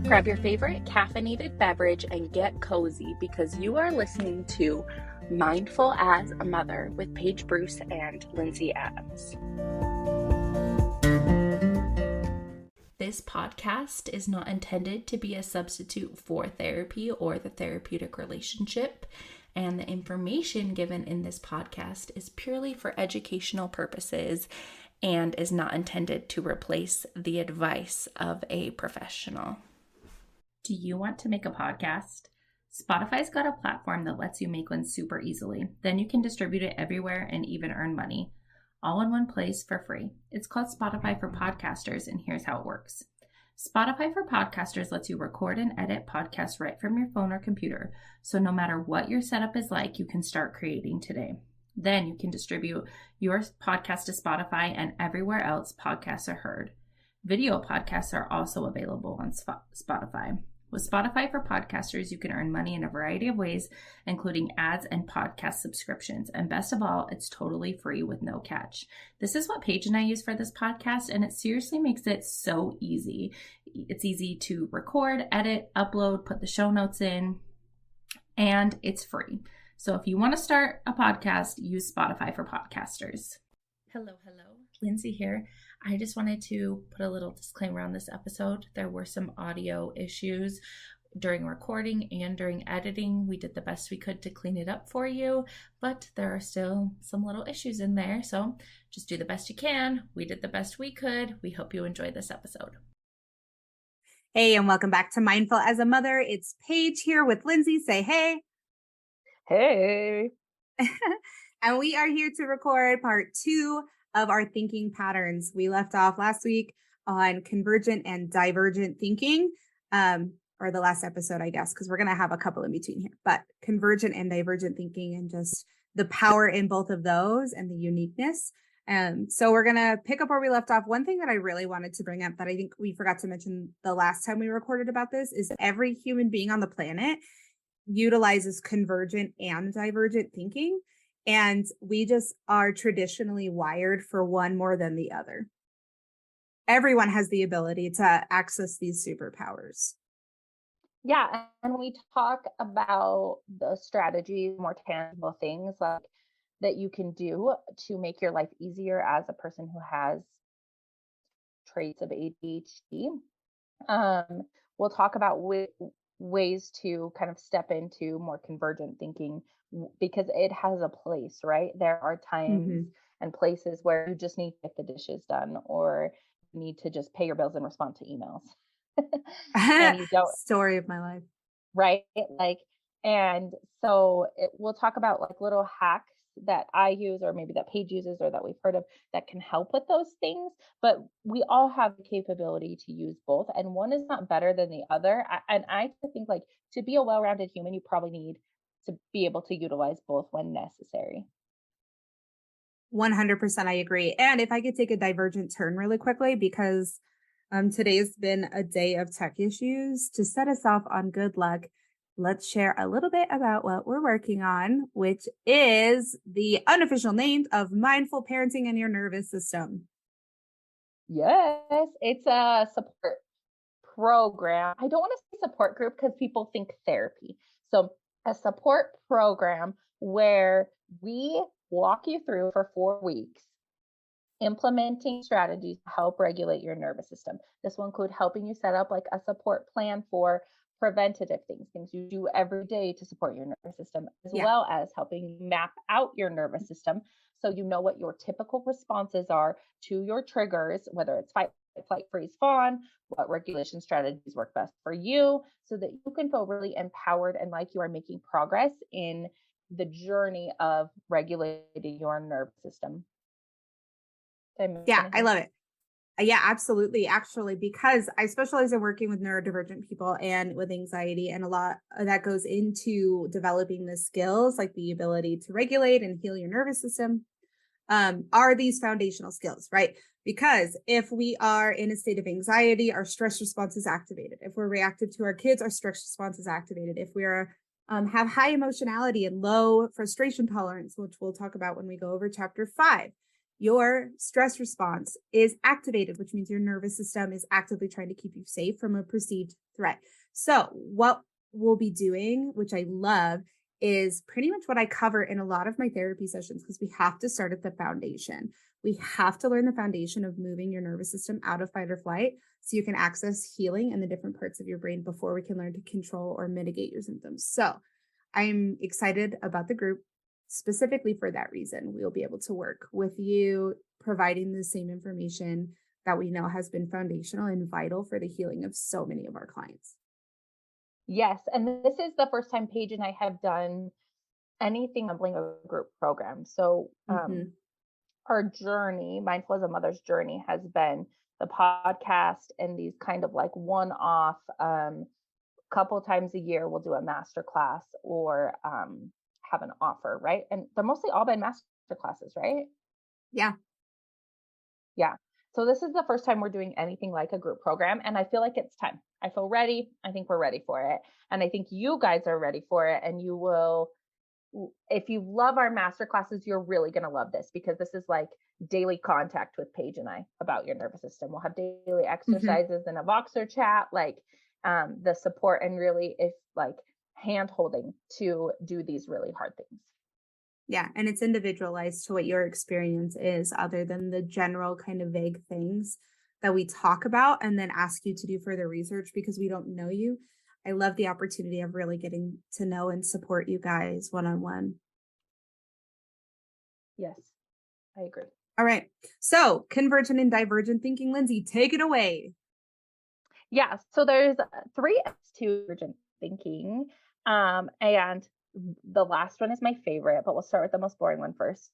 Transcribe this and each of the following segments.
Grab your favorite caffeinated beverage and get cozy because you are listening to Mindful as a Mother with Paige Bruce and Lindsay Adams. This podcast is not intended to be a substitute for therapy or the therapeutic relationship, and the information given in this podcast is purely for educational purposes and is not intended to replace the advice of a professional. Do you want to make a podcast? Spotify's got a platform that lets you make one super easily. Then you can distribute it everywhere and even earn money, all in one place for free. It's called Spotify for Podcasters, and here's how it works. Spotify for Podcasters lets you record and edit podcasts right from your phone or computer. So no matter what your setup is like, you can start creating today. Then you can distribute your podcast to Spotify and everywhere else podcasts are heard. Video podcasts are also available on Spotify. With Spotify for Podcasters, you can earn money in a variety of ways, including ads and podcast subscriptions. And best of all, it's totally free with no catch. This is what Paige and I use for this podcast, and it seriously makes it so easy. It's easy to record, edit, upload, put the show notes in, and it's free. So if you want to start a podcast, use Spotify for Podcasters. Hello. Lindsay here. I just wanted to put a little disclaimer on this episode. There were some audio issues during recording and during editing. We did the best we could to clean it up for you, but there are still some little issues in there. So just do the best you can. We did the best we could. We hope you enjoy this episode. Hey, and welcome back to Mindful as a Mother. It's Paige here with Lindsay. Say hey. Hey. And we are here to record part 2 of our thinking patterns. We left off last week on convergent and divergent thinking, or the last episode, I guess, because we're going to have a couple in between here, but convergent and divergent thinking and just the power in both of those and the uniqueness. So we're going to pick up where we left off. One thing that I really wanted to bring up that I think we forgot to mention the last time we recorded about this is every human being on the planet utilizes convergent and divergent thinking. And we just are traditionally wired for one more than the other. Everyone has the ability to access these superpowers. Yeah, and we talk about the strategies, more tangible things like that you can do to make your life easier as a person who has traits of ADHD. We'll talk about ways to kind of step into more convergent thinking because it has a place, right? There are times and places where you just need to get the dishes done or you need to just pay your bills and respond to emails. And you don't. Story of my life. Right? And so we'll talk about like little hacks that I use or maybe that Paige uses or that we've heard of that can help with those things. But we all have the capability to use both and one is not better than the other. And I think like to be a well-rounded human, you probably need to be able to utilize both when necessary. 100% I agree. And if I could take a divergent turn really quickly, because today's been a day of tech issues, to set us off on good luck, let's share a little bit about what we're working on, which is the unofficial name of mindful parenting and your nervous system. Yes, it's a support program. I don't want to say support group because people think therapy. So a support program where we walk you through for 4 weeks implementing strategies to help regulate your nervous system. This will include helping you set up like a support plan for preventative things you do every day to support your nervous system, as well as helping you map out your nervous system so you know what your typical responses are to your triggers, whether it's fight, flight, freeze, fawn, what regulation strategies work best for you so that you can feel really empowered and like you are making progress in the journey of regulating your nervous system. Yeah, I love it. Yeah, absolutely. Actually, because I specialize in working with neurodivergent people and with anxiety, and a lot of that goes into developing the skills like the ability to regulate and heal your nervous system. Are these foundational skills, right? Because if we are in a state of anxiety, our stress response is activated. If we're reactive to our kids, our stress response is activated. If we're have high emotionality and low frustration tolerance, which we'll talk about when we go over chapter 5, your stress response is activated, which means your nervous system is actively trying to keep you safe from a perceived threat. So, what we'll be doing, which I love, is pretty much what I cover in a lot of my therapy sessions because we have to start at the foundation. We have to learn the foundation of moving your nervous system out of fight or flight so you can access healing in the different parts of your brain before we can learn to control or mitigate your symptoms. So, I'm excited about the group specifically for that reason. We'll be able to work with you, providing the same information that we know has been foundational and vital for the healing of so many of our clients. Yes. And this is the first time Paige and I have done anything resembling a group program. So our journey, Mindful as a Mother's journey, has been the podcast and these kind of like one-off, couple times a year we'll do a master class or have an offer, right? And they're mostly all been master classes, right? Yeah. Yeah. So this is the first time we're doing anything like a group program. And I feel like it's time. I feel ready. I think we're ready for it. And I think you guys are ready for it. And you will, if you love our master classes, you're really going to love this because this is like daily contact with Paige and I about your nervous system. We'll have daily exercises and a Voxer chat, like the support and really if like hand holding to do these really hard things. Yeah. And it's individualized to what your experience is, other than the general kind of vague things that we talk about and then ask you to do further research because we don't know you. I love the opportunity of really getting to know and support you guys one-on-one. Yes, I agree. All right. So convergent and divergent thinking, Lindsay, take it away. Yeah. So there's 3 F's to divergent thinking. And the last one is my favorite, but we'll start with the most boring one first.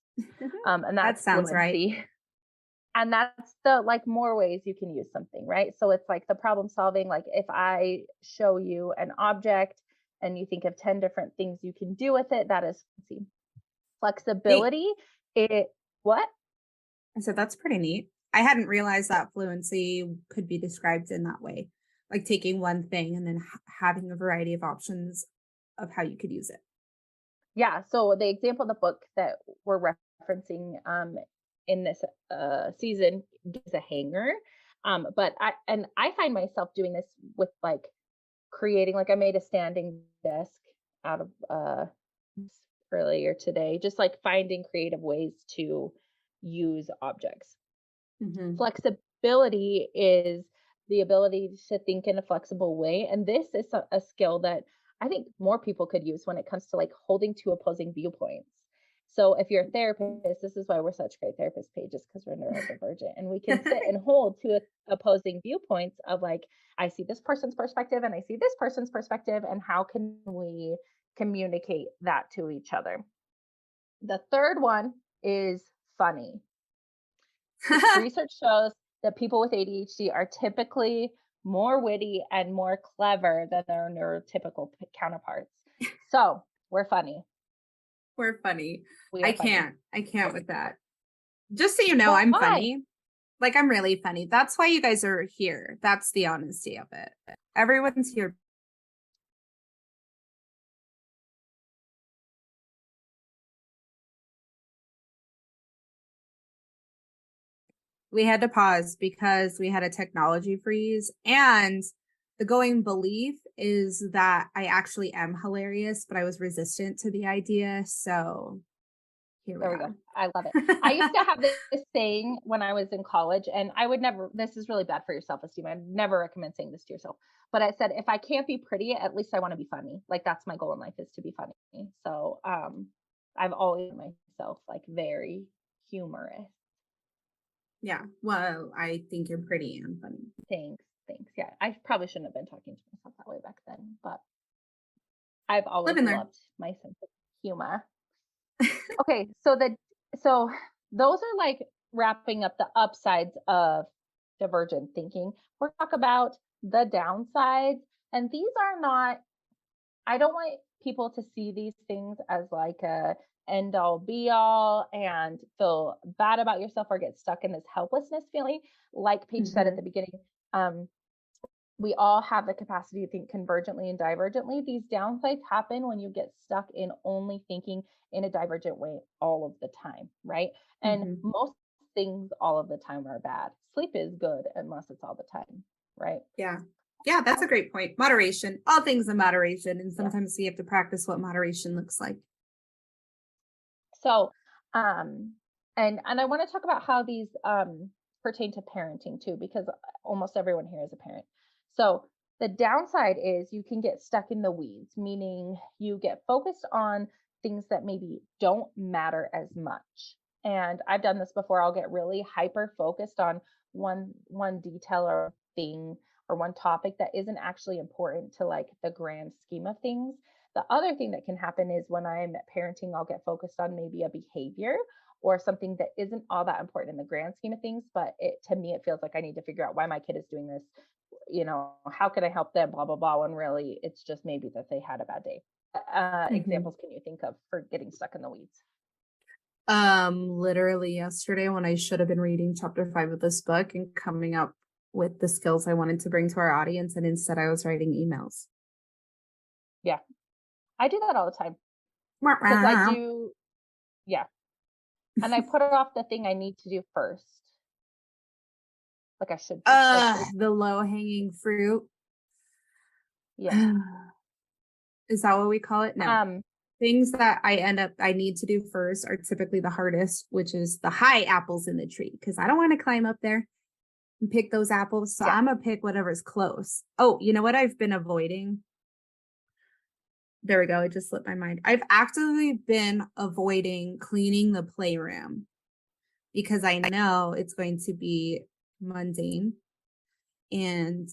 And that's that sounds fluency. right. And that's the like more ways you can use something, right? So it's like the problem solving. Like if I show you an object and you think of 10 different things you can do with it, that is fluency. Flexibility, what? I said, that's pretty neat. I hadn't realized that fluency could be described in that way, like taking one thing and then having a variety of options of how you could use it. Yeah. So the example in the book that we're referencing in this season is a hanger. But I find myself doing this with like creating, like I made a standing desk out of earlier today, just like finding creative ways to use objects. Flexibility is the ability to think in a flexible way. And this is a skill that I think more people could use when it comes to like holding two opposing viewpoints. So if you're a therapist, this is why we're such great therapist pages, because we're neurodivergent and we can sit and hold two opposing viewpoints of like, I see this person's perspective and I see this person's perspective, and how can we communicate that to each other? The third one is funny. Research shows that people with ADHD are typically more witty and more clever than their neurotypical counterparts. So we're funny. We're funny. I can't with that. Just so you know, I'm funny. Like, I'm really funny. That's why you guys are here. That's the honesty of it. Everyone's here. We had to pause because we had a technology freeze, and the going belief is that I actually am hilarious, but I was resistant to the idea. So here we go. I love it. I used to have this saying when I was in college, and I would never, this is really bad for your self-esteem. I'd never recommend saying this to yourself, but I said, if I can't be pretty, at least I want to be funny. Like that's my goal in life, is to be funny. So I've always made myself like very humorous. Yeah. Well, I think you're pretty and funny. Thanks. Yeah. I probably shouldn't have been talking to myself that way back then, but I've always loved my sense of humor. Okay. So those are like wrapping up the upsides of divergent thinking. We're talking about the downsides, and these are not, I don't want people to see these things as like a end all be all and feel bad about yourself or get stuck in this helplessness feeling. Like Paige said at the beginning, we all have the capacity to think convergently and divergently. These downsides happen when you get stuck in only thinking in a divergent way all of the time, right? And most things all of the time are bad. Sleep is good unless it's all the time, right? Yeah. Yeah, that's a great point. Moderation, all things in moderation. And sometimes we have to practice what moderation looks like. So, and I want to talk about how these pertain to parenting too, because almost everyone here is a parent. So the downside is you can get stuck in the weeds, meaning you get focused on things that maybe don't matter as much. And I've done this before. I'll get really hyper focused on one detail or thing or one topic that isn't actually important to like the grand scheme of things. The other thing that can happen is when I'm parenting, I'll get focused on maybe a behavior or something that isn't all that important in the grand scheme of things, but to me, it feels like I need to figure out why my kid is doing this. How can I help them, blah, blah, blah, when really it's just maybe that they had a bad day. Examples can you think of for getting stuck in the weeds? Literally yesterday when I should have been reading chapter 5 of this book and coming up with the skills I wanted to bring to our audience, and instead I was writing emails. Yeah, I do that all the time. Because I do, yeah. And I put off the thing I need to do first. Like I should. The low-hanging fruit. Yeah. Is that what we call it? No. Things that I need to do first are typically the hardest, which is the high apples in the tree, because I don't want to climb up there and pick those apples. So I'm going to pick whatever's close. Oh, you know what I've been avoiding? There we go. It just slipped my mind. I've actively been avoiding cleaning the playroom because I know it's going to be mundane and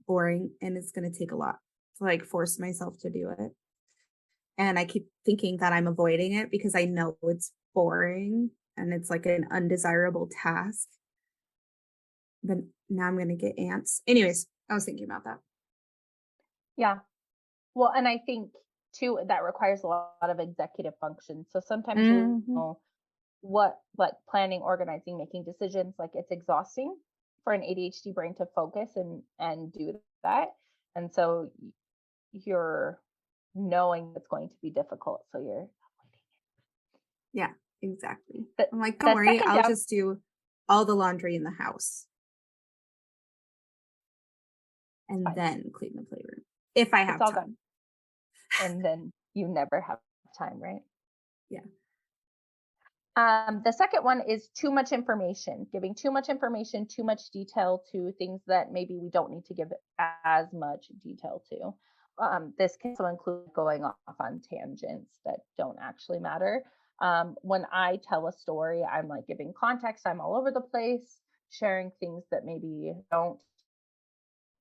boring, and it's going to take a lot to like force myself to do it. And I keep thinking that I'm avoiding it because I know it's boring and it's like an undesirable task. But now I'm going to get ants. Anyways, I was thinking about that. Yeah. Well, and I think too, that requires a lot of executive function. So sometimes you know what, like planning, organizing, making decisions, like it's exhausting for an ADHD brain to focus and do that. And so you're knowing it's going to be difficult. So you're avoiding it. Yeah, exactly. I'm like, don't worry, I'll just do all the laundry in the house. And then clean the playroom. If I have time. Done. And then you never have time, right? Yeah. The second one is too much information, giving too much information, too much detail to things that maybe we don't need to give as much detail to. This can also include going off on tangents that don't actually matter. When I tell a story, I'm like giving context. I'm all over the place, sharing things that maybe don't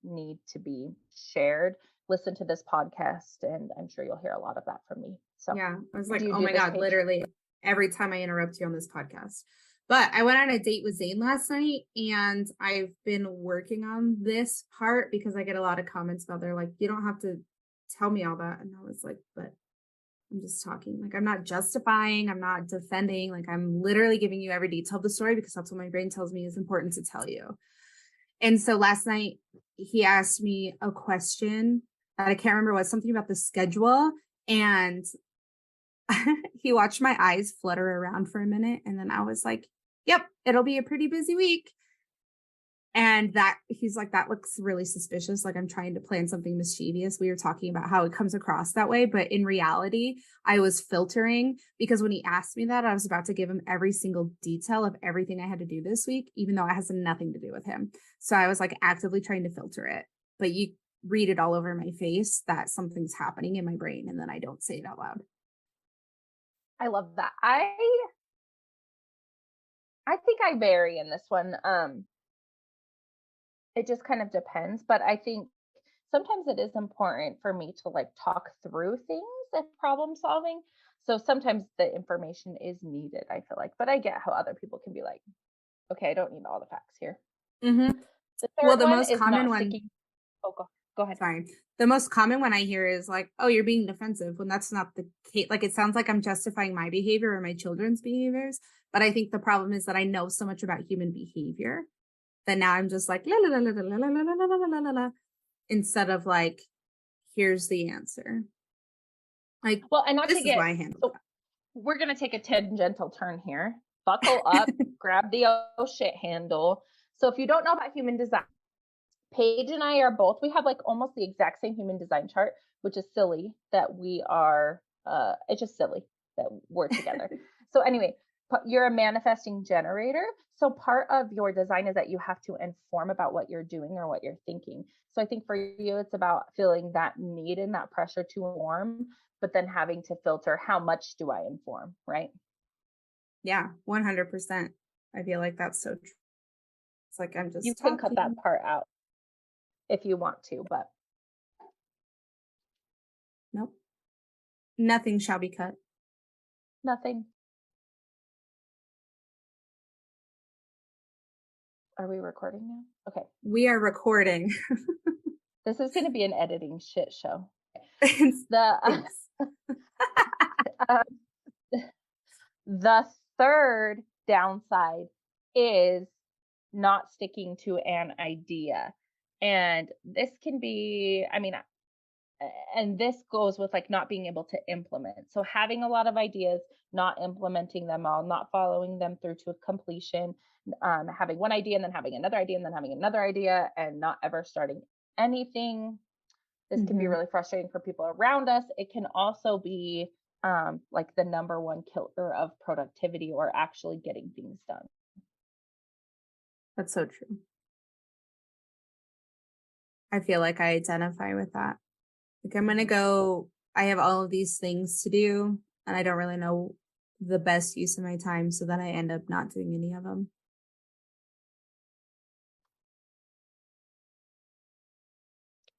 need to be shared. Listen to this podcast, and I'm sure you'll hear a lot of that from me. So yeah, I was like, oh my God, literally every time I interrupt you on this podcast. But I went on a date with Zane last night, and I've been working on this part because I get a lot of comments about they're like, you don't have to tell me all that. And I was like, but I'm just talking. Like, I'm not justifying, I'm not defending. Like, I'm literally giving you every detail of the story because that's what my brain tells me is important to tell you. And so last night he asked me a question that I can't remember what, something about the schedule. And he watched my eyes flutter around for a minute. And then I was like, yep, it'll be a pretty busy week. And that he's like, that looks really suspicious. Like I'm trying to plan something mischievous. We were talking about how it comes across that way. But in reality, I was filtering because when he asked me that, I was about to give him every single detail of everything I had to do this week, even though it has nothing to do with him. So I was like actively trying to filter it. But you read it all over my face that something's happening in my brain. And then I don't say it out loud. I love that. I think I vary in this one. It just kind of depends, but I think sometimes it is important for me to like talk through things as problem solving. So sometimes the information is needed, I feel like, but I get how other people can be like, okay, I don't need all the facts here. Mm-hmm. The third the most common one. Oh, go ahead. Sorry. The most common one I hear is like, oh, you're being defensive when that's not the case. Like, it sounds like I'm justifying my behavior or my children's behaviors. But I think the problem is that I know so much about human behavior that now I'm just like, la, la, la, la, la, la, la, la, la, la, la, la, instead of like, here's the answer. Like, well, and not this to get, is why I handle that. We're going to take a tangential turn here. buckle up, grab the oh shit handle. So if you don't know about human design, Paige and I are both, we have like almost the exact same human design chart, which is silly that we are, it's just silly that we're together. So anyway, you're a manifesting generator. So part of your design is that you have to inform about what you're doing or what you're thinking. So I think for you, it's about feeling that need and that pressure to inform, but then having to filter how much do I inform, right? Yeah, 100%. I feel like that's so true. It's like I'm You just can cut that talking. part out if you want to, but Nope. Nothing shall be cut. nothing. Are we recording now? Okay. We are recording. This is going to be an editing shit show. It's- The uh, the third downside is not sticking to an idea. And this can be, I mean, and this goes with like not being able to implement. So having a lot of ideas, not implementing them all, not following them through to completion, having one idea and then having another idea and then having another idea and not ever starting anything. This can be really frustrating for people around us. It can also be like the number one killer of productivity or actually getting things done. That's so true. I feel like I identify with that. Like I'm going to go, I have all of these things to do, and I don't really know the best use of my time. So then I end up not doing any of them.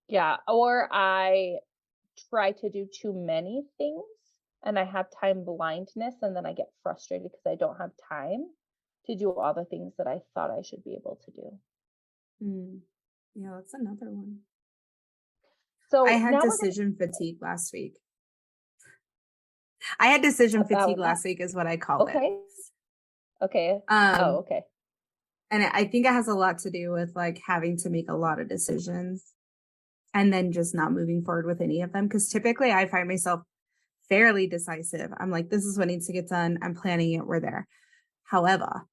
Yeah. Or I try to do too many things and I have time blindness and then I get frustrated because I don't have time to do all the things that I thought I should be able to do. Yeah, that's another one. So I had now we're going decision fatigue last week. I had decision fatigue last week is what I called it. Okay. Okay. And I think it has a lot to do with like having to make a lot of decisions and then just not moving forward with any of them. Because typically I find myself fairly decisive. I'm like, this is what needs to get done. I'm planning it. We're there. However,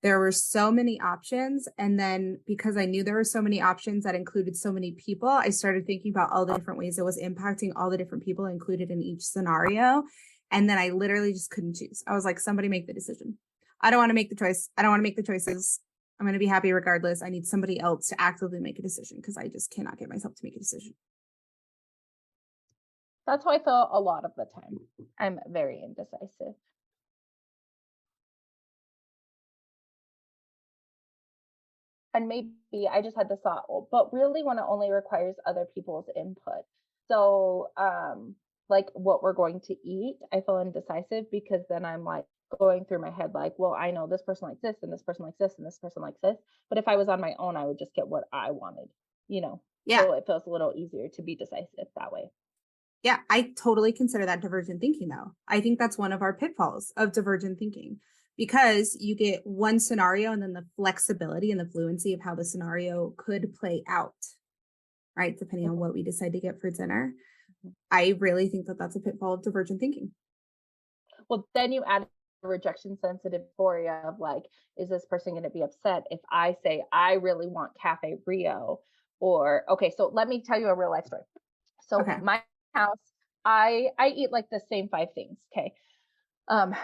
there were so many options. And then because I knew there were so many options that included so many people, I started thinking about all the different ways it was impacting all the different people included in each scenario. And then I literally just couldn't choose. I was like, somebody make the decision. I don't want to make the choice. I don't want to make the choices. I'm going to be happy regardless. I need somebody else to actively make a decision because I just cannot get myself to make a decision. That's how I feel a lot of the time. I'm very indecisive. And maybe I just had this thought, but really when it only requires other people's input. So, like what we're going to eat, I feel indecisive because then I'm like going through my head, like, well, I know this person likes this and this person likes this and this person likes this. But if I was on my own, I would just get what I wanted, you know? Yeah. So it feels a little easier to be decisive that way. Yeah, I totally consider that divergent thinking, though. I think that's one of our pitfalls of divergent thinking because you get one scenario and then the flexibility and the fluency of how the scenario could play out, right? Depending on what we decide to get for dinner. I really think that that's a pitfall of divergent thinking. Well, then you add rejection sensitive euphoria of like, is this person going to be upset if I say I really want Cafe Rio? Or, okay, so let me tell you a real life story. So Okay. my house, I eat like the same 5 things, okay,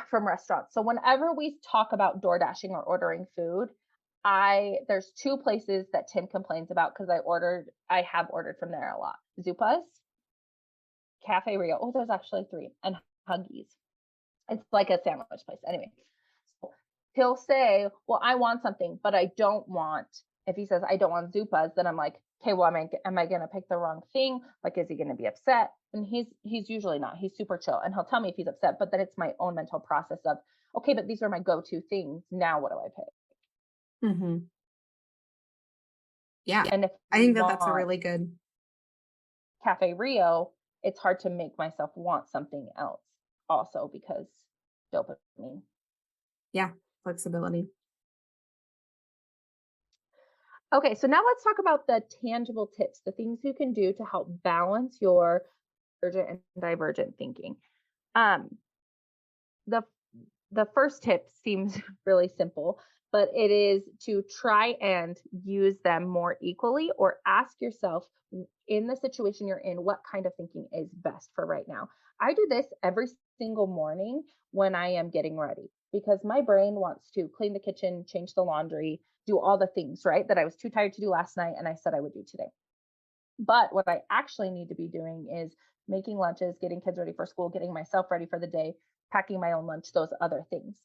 from restaurants. So whenever we talk about door dashing or ordering food, there's 2 places that Tim complains about because I have ordered from there a lot. Zupa's, Cafe Rio. Oh, there's actually 3, and Huggies. It's like a sandwich place. Anyway, so he'll say, well, I want something, but I don't want, if he says, I don't want Zupas, then I'm like, okay, well, am I going to pick the wrong thing? Like, is he going to be upset? And he's usually not. He's super chill. And he'll tell me if he's upset, but then it's my own mental process of, okay, but these are my go-to things. Now what do I pick? Mm-hmm. Yeah. And if I think that that's a really good Cafe Rio, it's hard to make myself want something else also because dopamine. Yeah, flexibility. Okay, so now let's talk about the tangible tips, the things you can do to help balance your convergent and divergent thinking. The the first tip seems really simple, but it is to try and use them more equally, or ask yourself in the situation you're in, what kind of thinking is best for right now. I do this every single morning when I am getting ready because my brain wants to clean the kitchen, change the laundry, do all the things, right? That I was too tired to do last night and I said I would do today. But what I actually need to be doing is making lunches, getting kids ready for school, getting myself ready for the day, packing my own lunch, those other things.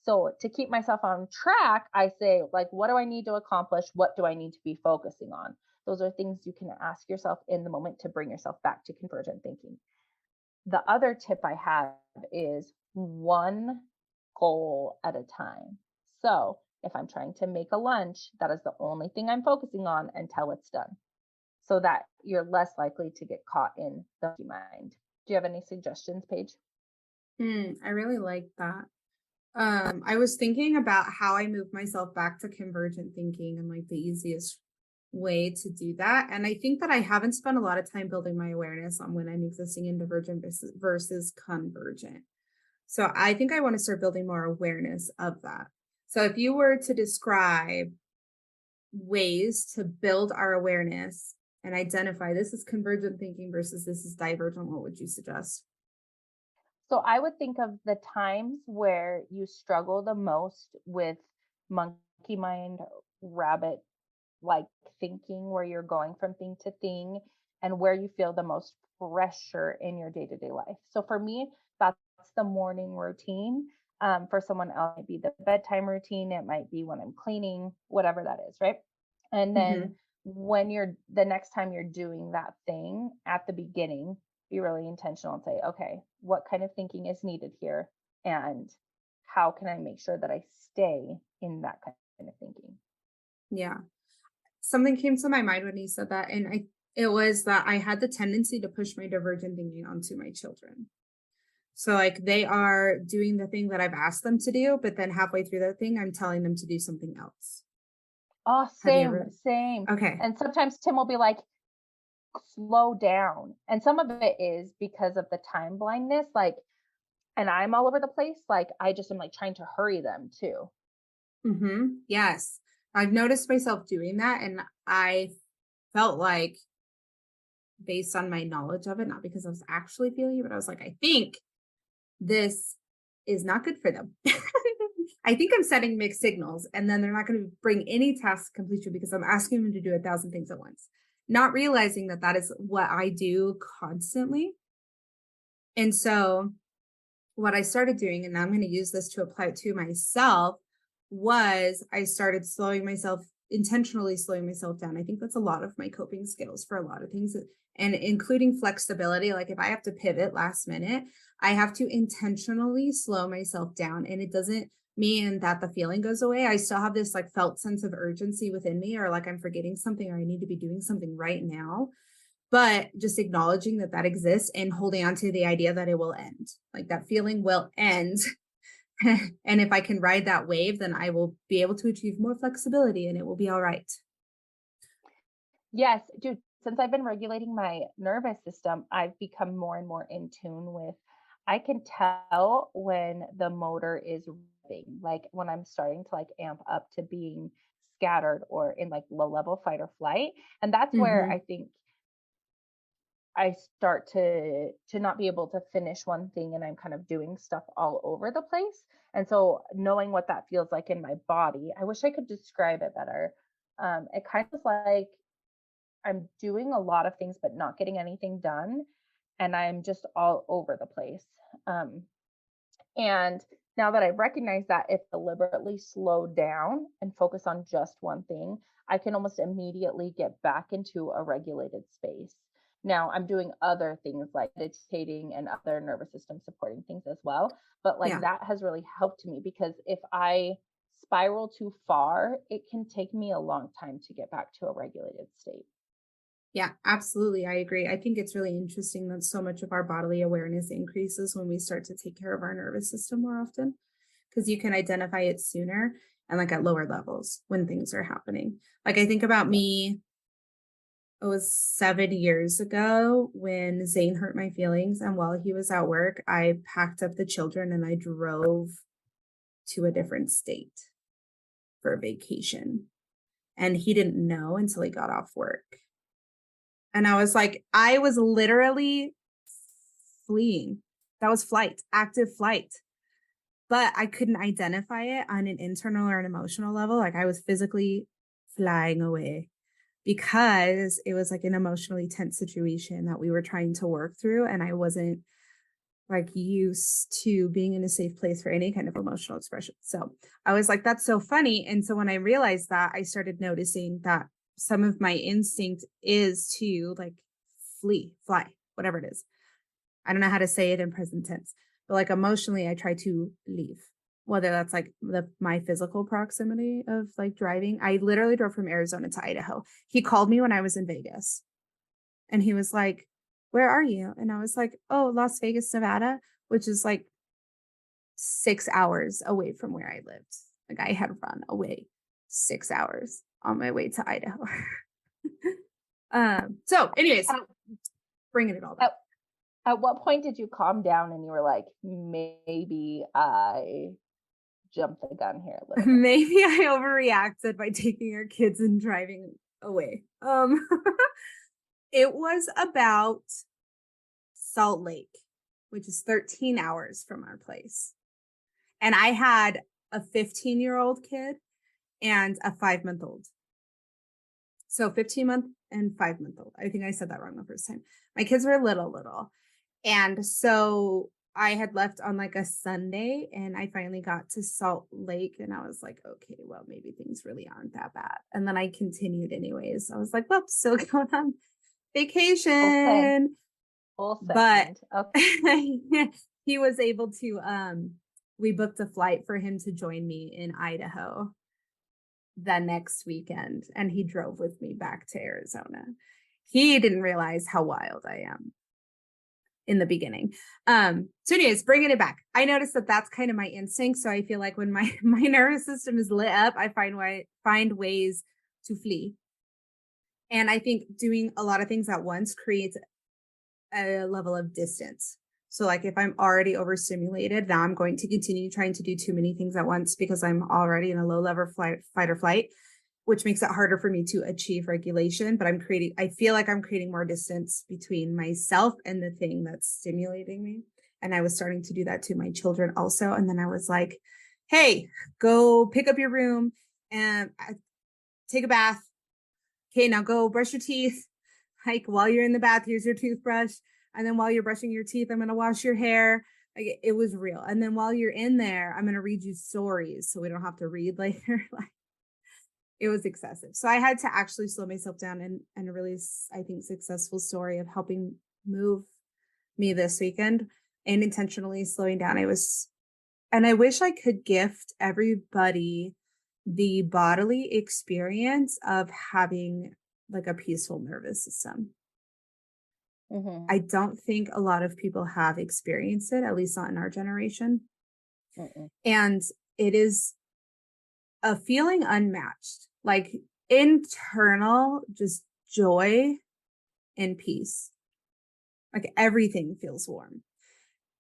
So to keep myself on track, I say, like, what do I need to accomplish? What do I need to be focusing on? Those are things you can ask yourself in the moment to bring yourself back to convergent thinking. The other tip I have is one goal at a time. So if I'm trying to make a lunch, that is the only thing I'm focusing on until it's done, so that you're less likely to get caught in the mind. Do you have any suggestions, Paige? I really like that. I was thinking about how I move myself back to convergent thinking and like the easiest way to do that. And I think that I haven't spent a lot of time building my awareness on when I'm existing in divergent versus convergent. So I think I want to start building more awareness of that. So if you were to describe ways to build our awareness and identify this is convergent thinking versus this is divergent, what would you suggest? So I would think of the times where you struggle the most with monkey mind, rabbit like thinking, where you're going from thing to thing, and where you feel the most pressure in your day to day life. So for me, that's the morning routine. For someone else, it might be the bedtime routine. It might be when I'm cleaning, whatever that is, right? And Hmm. then when you're the next time you're doing that thing at the beginning, be really intentional and say, okay, what kind of thinking is needed here? And how can I make sure that I stay in that kind of thinking? Yeah. Something came to my mind when you said that, and it was that I had the tendency to push my divergent thinking onto my children. So like they are doing the thing that I've asked them to do, but then halfway through that thing, I'm telling them to do something else. Oh, Have you same, ever? same. Okay. And sometimes Tim will be like, slow down. And some of it is because of the time blindness. Like, and I'm all over the place. Like, I just am like trying to hurry them too. Yes. I've noticed myself doing that, and I felt like, based on my knowledge of it, not because I was actually feeling it, but I was like, I think this is not good for them. I think I'm setting mixed signals, and then they're not going to bring any task to completion because I'm asking them to do 1,000 things at once, not realizing that that is what I do constantly. And so, what I started doing, and I'm going to use this to apply it to myself, was I started intentionally slowing myself down. I think that's a lot of my coping skills for a lot of things, and including flexibility. Like if I have to pivot last minute, I have to intentionally slow myself down. And it doesn't mean that the feeling goes away. I still have this like felt sense of urgency within me, or like I'm forgetting something, or I need to be doing something right now, but just acknowledging that that exists and holding on to the idea that it will end, like that feeling will end. And if I can ride that wave, then I will be able to achieve more flexibility and it will be all right. Yes, dude, since I've been regulating my nervous system, I've become more and more in tune with, I can tell when the motor is revving, like when I'm starting to like amp up to being scattered or in like low level fight or flight. And that's where I Hmm. think I start to not be able to finish one thing and I'm kind of doing stuff all over the place. And so knowing what that feels like in my body, I wish I could describe it better. It kind of like I'm doing a lot of things but not getting anything done, and I'm just all over the place. Um, and now that I've recognized that, if deliberately slow down and focus on just one thing, I can almost immediately get back into a regulated space. Now I'm doing other things like meditating and other nervous system supporting things as well. But like Yeah. that has really helped me, because if I spiral too far, it can take me a long time to get back to a regulated state. Yeah, absolutely. I agree. I think it's really interesting that so much of our bodily awareness increases when we start to take care of our nervous system more often, because you can identify it sooner and like at lower levels when things are happening. Like I think about Yeah. me, it was 7 years ago when Zane hurt my feelings. And while he was at work, I packed up the children and I drove. to a different state for a vacation. And he didn't know until he got off work. And I was like, I was literally fleeing. That was flight, active flight. But I couldn't identify it on an internal or an emotional level. Like I was physically flying away because it was like an emotionally tense situation that we were trying to work through. And I wasn't like used to being in a safe place for any kind of emotional expression. So I was like, that's so funny. And so when I realized that, I started noticing that some of my instinct is to like flee, fly, whatever it is. I don't know how to say it in present tense, but like emotionally, I try to leave, whether that's like my physical proximity of like driving. I literally drove from Arizona to Idaho. He called me when I was in Vegas and he was like, where are you? And I was like, oh, Las Vegas, Nevada, which is like 6 hours away from where I lived. Like I had run away 6 hours on my way to Idaho. So anyways, bringing it all back. At what point did you calm down and you were like, maybe I jumped the gun here a little bit? Maybe I overreacted by taking our kids and driving away. It was about Salt Lake, which is 13 hours from our place. And I had a 15-year-old kid and a 5-month-old. So 15-month and 5-month-old. I think I said that wrong the first time. My kids were little. And so I had left on like a Sunday and I finally got to Salt Lake and I was like, okay, well, maybe things really aren't that bad. And then I continued anyways. I was like, well, still going on vacation. Okay. But okay. He was able to, we booked a flight for him to join me in Idaho the next weekend. And he drove with me back to Arizona. He didn't realize how wild I am in the beginning. So anyways, bringing it back, I noticed that that's kind of my instinct. So I feel like when my nervous system is lit up, I find ways to flee. And I think doing a lot of things at once creates a level of distance. So like if I'm already overstimulated, now I'm going to continue trying to do too many things at once because I'm already in a low level fight or flight, which makes it harder for me to achieve regulation. But I feel like I'm creating more distance between myself and the thing that's stimulating me. And I was starting to do that to my children also. And then I was like, hey, go pick up your room and take a bath. Okay, now go brush your teeth. Like while you're in the bath, here's your toothbrush. And then while you're brushing your teeth, I'm going to wash your hair. Like it was real. And then while you're in there, I'm going to read you stories so we don't have to read later. Like it was excessive. So I had to actually slow myself down and a really, I think, successful story of helping move me this weekend and intentionally slowing down. And I wish I could gift everybody the bodily experience of having like a peaceful nervous system. Mm-hmm. I don't think a lot of people have experienced it, at least not in our generation. Mm-mm. And it is a feeling unmatched, like internal, just joy and peace. Like everything feels warm.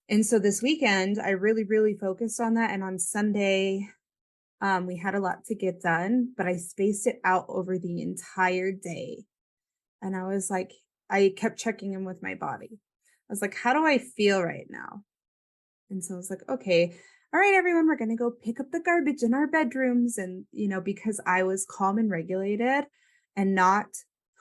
And so this weekend, I really, really focused on that. And on Sunday, we had a lot to get done, but I spaced it out over the entire day. And I was like, I kept checking in with my body. I was like, how do I feel right now? And so I was like, okay, all right, everyone, we're going to go pick up the garbage in our bedrooms. And, because I was calm and regulated and not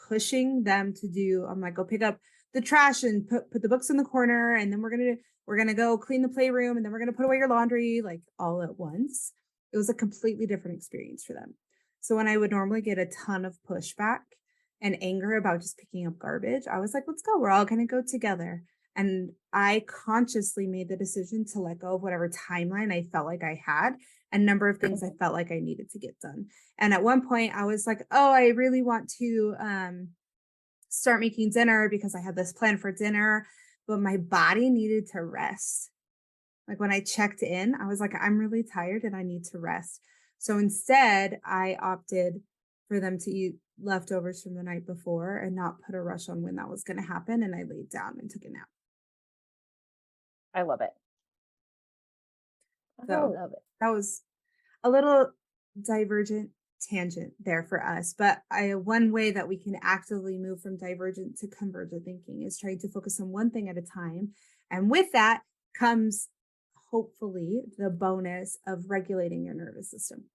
pushing them to do, I'm like, go pick up the trash and put the books in the corner. And then we're going to go clean the playroom. And then we're going to put away your laundry, like all at once. It was a completely different experience for them. So when I would normally get a ton of pushback and anger about just picking up garbage, I was like, let's go. We're all going to go together. And I consciously made the decision to let go of whatever timeline I felt like I had, and number of things I felt like I needed to get done. And at one point I was like, oh, I really want to start making dinner because I had this plan for dinner, but my body needed to rest. Like when I checked in, I was like, I'm really tired and I need to rest. So instead, I opted for them to eat leftovers from the night before and not put a rush on when that was going to happen. And I laid down and took a nap. I love it. I So love it. that was a little divergent tangent there for us. But one way that we can actively move from divergent to convergent thinking is trying to focus on one thing at a time. And with that comes hopefully the bonus of regulating your nervous system.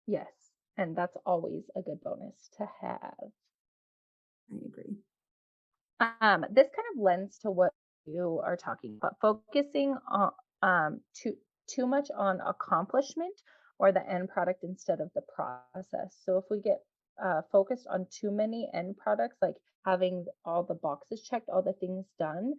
Yes. And that's always a good bonus to have. I agree. This kind of lends to what you are talking about, focusing on too much on accomplishment or the end product instead of the process. So if we get focused on too many end products, like having all the boxes checked, all the things done,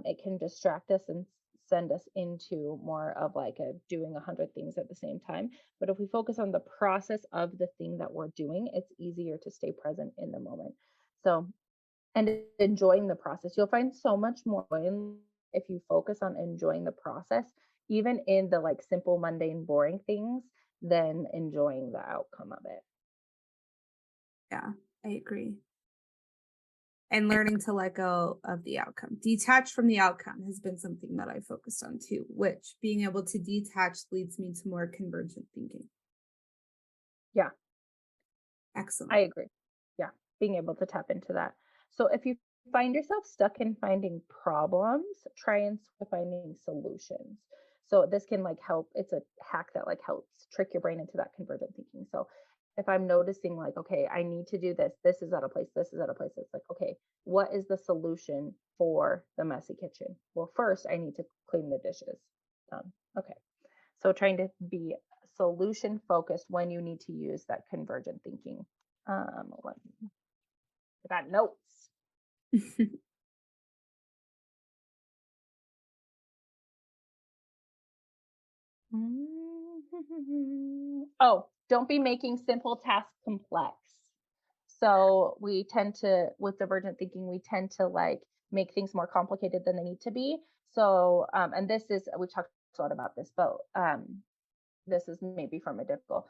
it can distract us and send us into more of like a doing 100 things at the same time. But if we focus on the process of the thing that we're doing, it's easier to stay present in the moment. So and enjoying the process. You'll find so much more if you focus on enjoying the process, even in the like simple, mundane, boring things, than enjoying the outcome of it. Yeah, I agree. And learning to let go of the outcome. Detach from the outcome has been something that I focused on too, which being able to detach leads me to more convergent thinking. Yeah, Excellent. I agree. Yeah, being able to tap into that. So if you find yourself stuck in finding problems, try and finding solutions. So this can like help. It's a hack that like helps trick your brain into that convergent thinking. So if I'm noticing like, okay, I need to do this, this is out of place, this is out of place. It's like, okay, what is the solution for the messy kitchen? Well, first I need to clean the dishes. Okay. So trying to be solution focused when you need to use that convergent thinking. Let me, I got notes. Oh, don't be making simple tasks complex. So we tend to, with divergent thinking, we tend to like make things more complicated than they need to be. So, and this is, we talked a lot about this, but this is maybe from a difficult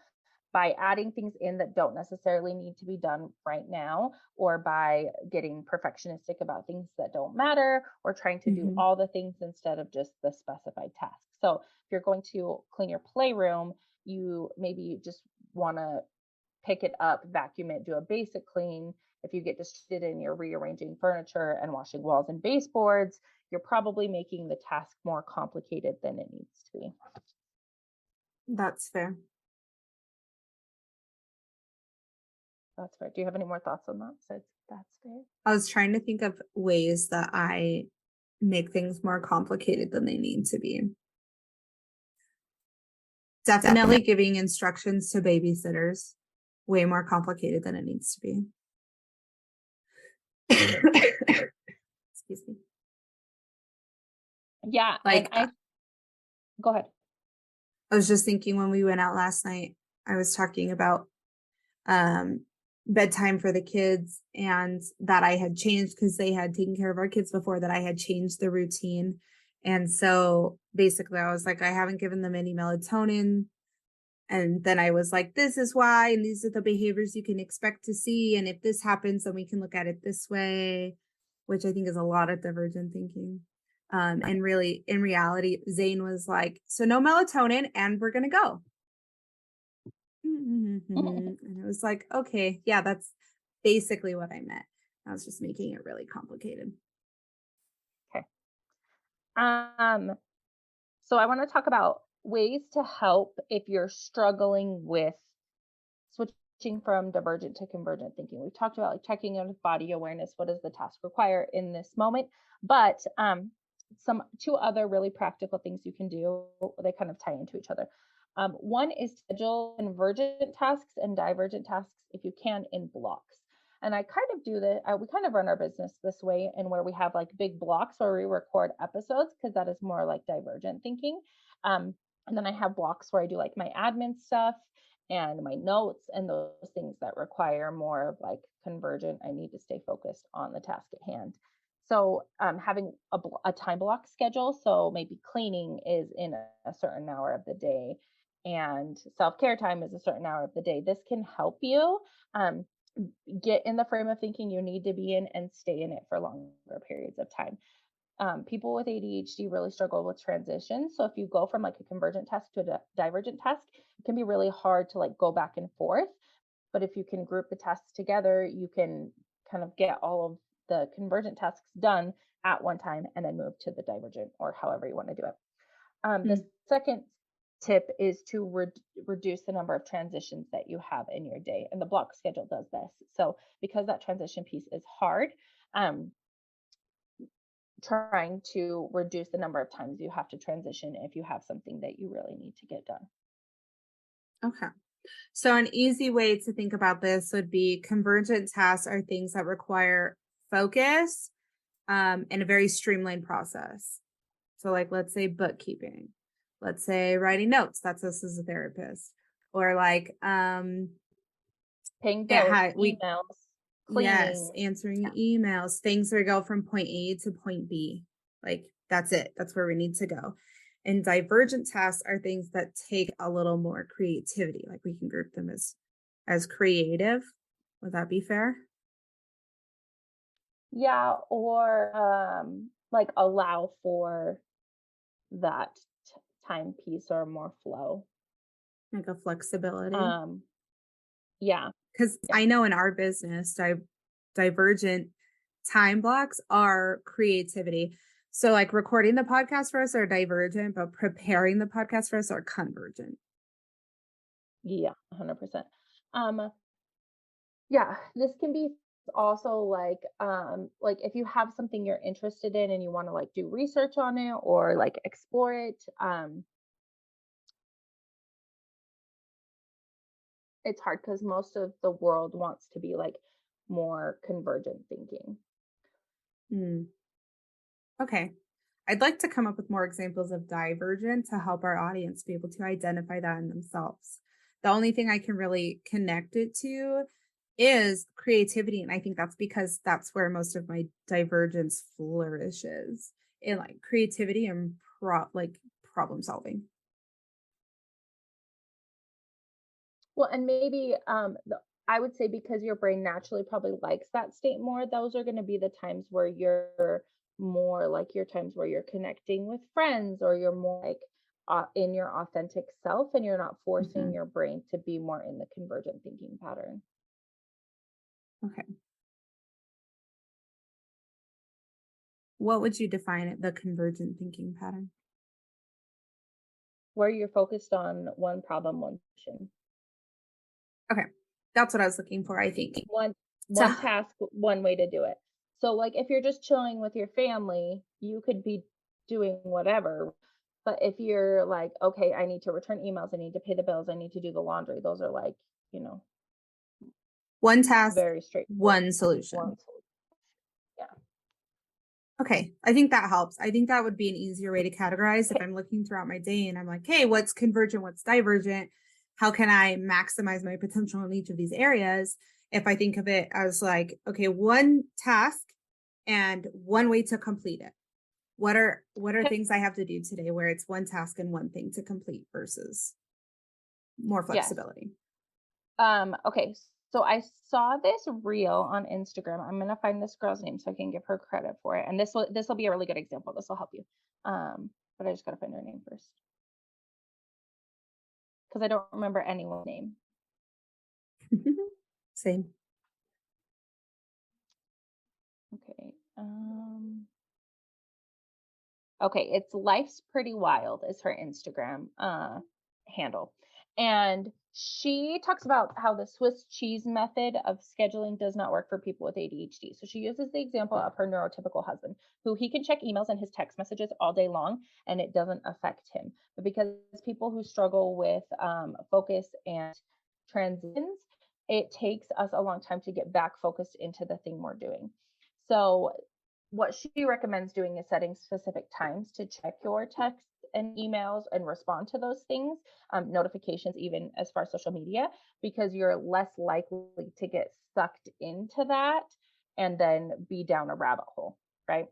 by adding things in that don't necessarily need to be done right now, or by getting perfectionistic about things that don't matter, or trying to do Mhm. all the things instead of just the specified task. So if you're going to clean your playroom, you maybe just want to pick it up, vacuum it, do a basic clean. If you get distracted and you're rearranging furniture and washing walls and baseboards, you're probably making the task more complicated than it needs to be. That's fair. That's fair. Do you have any more thoughts on that besides that's fair? I was trying to think of ways that I make things more complicated than they need to be. Definitely giving instructions to babysitters way more complicated than it needs to be. Excuse me. Yeah, and Like I go ahead. I was just thinking when we went out last night, I was talking about um bedtime for the kids and that I had changed because they had taken care of our kids before, that I had changed the routine. And so basically I was like, I haven't given them any melatonin. And then I was like, this is why, and these are the behaviors you can expect to see. And if this happens, then we can look at it this way, which I think is a lot of divergent thinking. And really, in reality, Zane was like, so no melatonin, and we're going to go. And it was like, okay, yeah, that's basically what I meant. I was just making it really complicated. Okay. So I want to talk about ways to help if you're struggling with switching from divergent to convergent thinking. We've talked about like checking in with body awareness. What does the task require in this moment? But some two other really practical things you can do. They kind of tie into each other. One is schedule convergent tasks and divergent tasks if you can in blocks. And I kind of do that. We kind of run our business this way, and where we have like big blocks where we record episodes because that is more like divergent thinking. And then I have blocks where I do like my admin stuff and my notes and those things that require more of like convergent. I need to stay focused on the task at hand. So having a time block schedule. So maybe cleaning is in a certain hour of the day and self-care time is a certain hour of the day. This can help you get in the frame of thinking you need to be in and stay in it for longer periods of time. People with ADHD really struggle with transition. So if you go from like a convergent task to a divergent task, it can be really hard to like go back and forth. But if you can group the tasks together, you can kind of get all of the convergent tasks done at one time and then move to the divergent or however you want to do it. The second tip is to reduce the number of transitions that you have in your day. And the block schedule does this. So because that transition piece is hard, trying to reduce the number of times you have to transition if you have something that you really need to get done. Okay. So an easy way to think about this would be convergent tasks are things that require focus and a very streamlined process. So like, let's say bookkeeping, let's say writing notes. That's us as a therapist, or like, Paying bills, emails, yes, cleaning. answering emails, things where we go from point A to point B. Like that's it. That's where we need to go. And divergent tasks are things that take a little more creativity. Like we can group them as creative. Would that be fair? Yeah, or like allow for that time piece or more flow. Like a flexibility. Yeah. Because I know in our business, divergent time blocks are creativity. So like recording the podcast for us are divergent, but preparing the podcast for us are convergent. Yeah, 100%. Yeah, this can be also like if you have something you're interested in and you want to like do research on it or like explore it, it's hard because most of the world wants to be like more convergent thinking. Okay. I'd like to come up with more examples of divergent to help our audience be able to identify that in themselves. The only thing I can really connect it to is creativity. And I think that's because that's where most of my divergence flourishes in like creativity and problem solving. Well, and maybe I would say because your brain naturally probably likes that state more, those are going to be the times where you're more like your times where you're connecting with friends or you're more like in your authentic self and you're not forcing Mhm. your brain to be more in the convergent thinking pattern. Okay. What would you define it, the convergent thinking pattern? Where you're focused on one problem, one solution. Okay. That's what I was looking for, I think. One task, one way to do it. So like if you're just chilling with your family, you could be doing whatever. But if you're like, okay, I need to return emails, I need to pay the bills, I need to do the laundry, those are like, one task, very straightforward. one solution. One solution. Yeah. Okay. I think that helps. I think that would be an easier way to categorize if I'm looking throughout my day and I'm like, hey, what's convergent? What's divergent? How can I maximize my potential in each of these areas? If I think of it as like, okay, one task and one way to complete it. What are things I have to do today where it's one task and one thing to complete versus more flexibility? Okay. So I saw this reel on Instagram. I'm gonna find this girl's name so I can give her credit for it. And this will be a really good example. This will help you. But I just gotta find her name first because I don't remember anyone's name. Same. Okay. Okay, it's Life's Pretty Wild is her Instagram handle. And she talks about how the Swiss cheese method of scheduling does not work for people with ADHD. So she uses the example of her neurotypical husband, who he can check emails and his text messages all day long and it doesn't affect him. But because people who struggle with focus and transitions, it takes us a long time to get back focused into the thing we're doing. So what she recommends doing is setting specific times to check your texts and emails and respond to those things, notifications, even as far as social media, because you're less likely to get sucked into that and then be down a rabbit hole, right?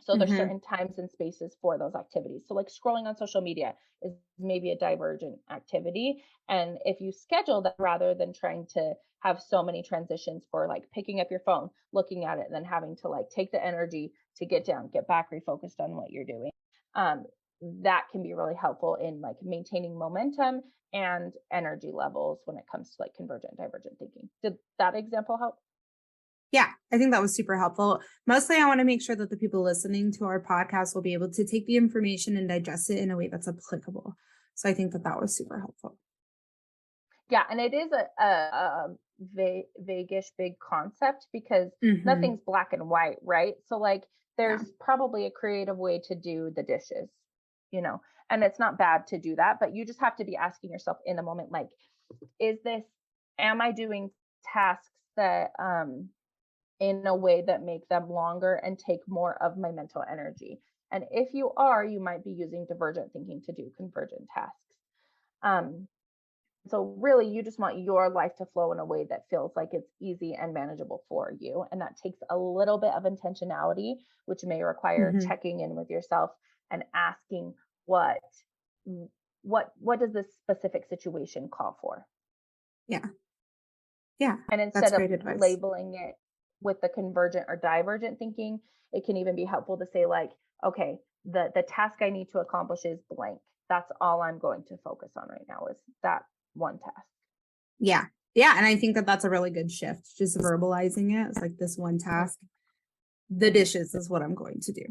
So there's certain times and spaces for those activities. So like scrolling on social media is maybe a divergent activity. And if you schedule that rather than trying to have so many transitions for like picking up your phone, looking at it, and then having to like take the energy to get down, get back, refocused on what you're doing. That can be really helpful in like maintaining momentum and energy levels when it comes to like convergent, divergent thinking. Did that example help? Yeah, I think that was super helpful. Mostly, I want to make sure that the people listening to our podcast will be able to take the information and digest it in a way that's applicable. So I think that that was super helpful. Yeah, and it is a vaguish big concept because nothing's black and white, right? So like there's probably a creative way to do the dishes, you know, and it's not bad to do that, but you just have to be asking yourself in the moment, like, am I doing tasks that in a way that make them longer and take more of my mental energy? And if you are, you might be using divergent thinking to do convergent tasks. So really, you just want your life to flow in a way that feels like it's easy and manageable for you. And that takes a little bit of intentionality, which may require checking in with yourself and asking what does this specific situation call for? Yeah. And instead of labeling it with the convergent or divergent thinking, it can even be helpful to say like, okay, the task I need to accomplish is blank. That's all I'm going to focus on right now is that one task. Yeah. And I think that that's a really good shift. Just verbalizing it. It's like this one task. The dishes is what I'm going to do.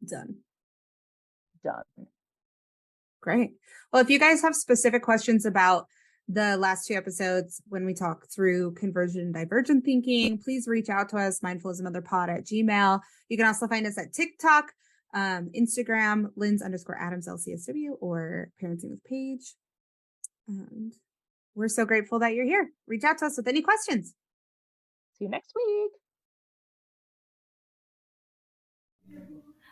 Done. Great. Well, if you guys have specific questions about the last 2 episodes when we talk through convergent and divergent thinking, please reach out to us, mindfulismotherpod@gmail.com. You can also find us at TikTok, Instagram, Linz_Adams LCSW, or Parenting with Paige. And we're so grateful that you're here. Reach out to us with any questions. See you next week.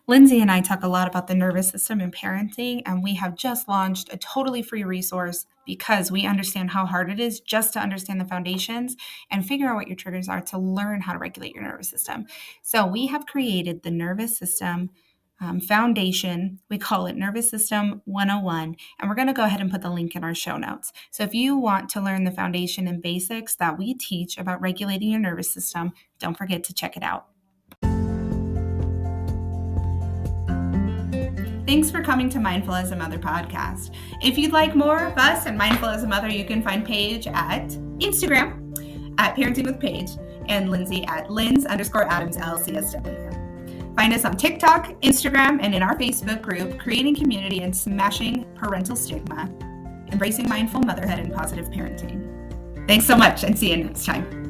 Lindsay and I talk a lot about the nervous system in parenting, and we have just launched a totally free resource because we understand how hard it is just to understand the foundations and figure out what your triggers are to learn how to regulate your nervous system. So we have created the Nervous System Foundation. We call it Nervous System 101, and we're going to go ahead and put the link in our show notes. So if you want to learn the foundation and basics that we teach about regulating your nervous system, don't forget to check it out. Thanks for coming to Mindful as a Mother podcast. If you'd like more of us and Mindful as a Mother, you can find Paige at Instagram at Parenting with Paige and Lindsay at Linz_Adams LCSW. Find us on TikTok, Instagram, and in our Facebook group, Creating Community and Smashing Parental Stigma, Embracing Mindful Motherhood and Positive Parenting. Thanks so much, and see you next time.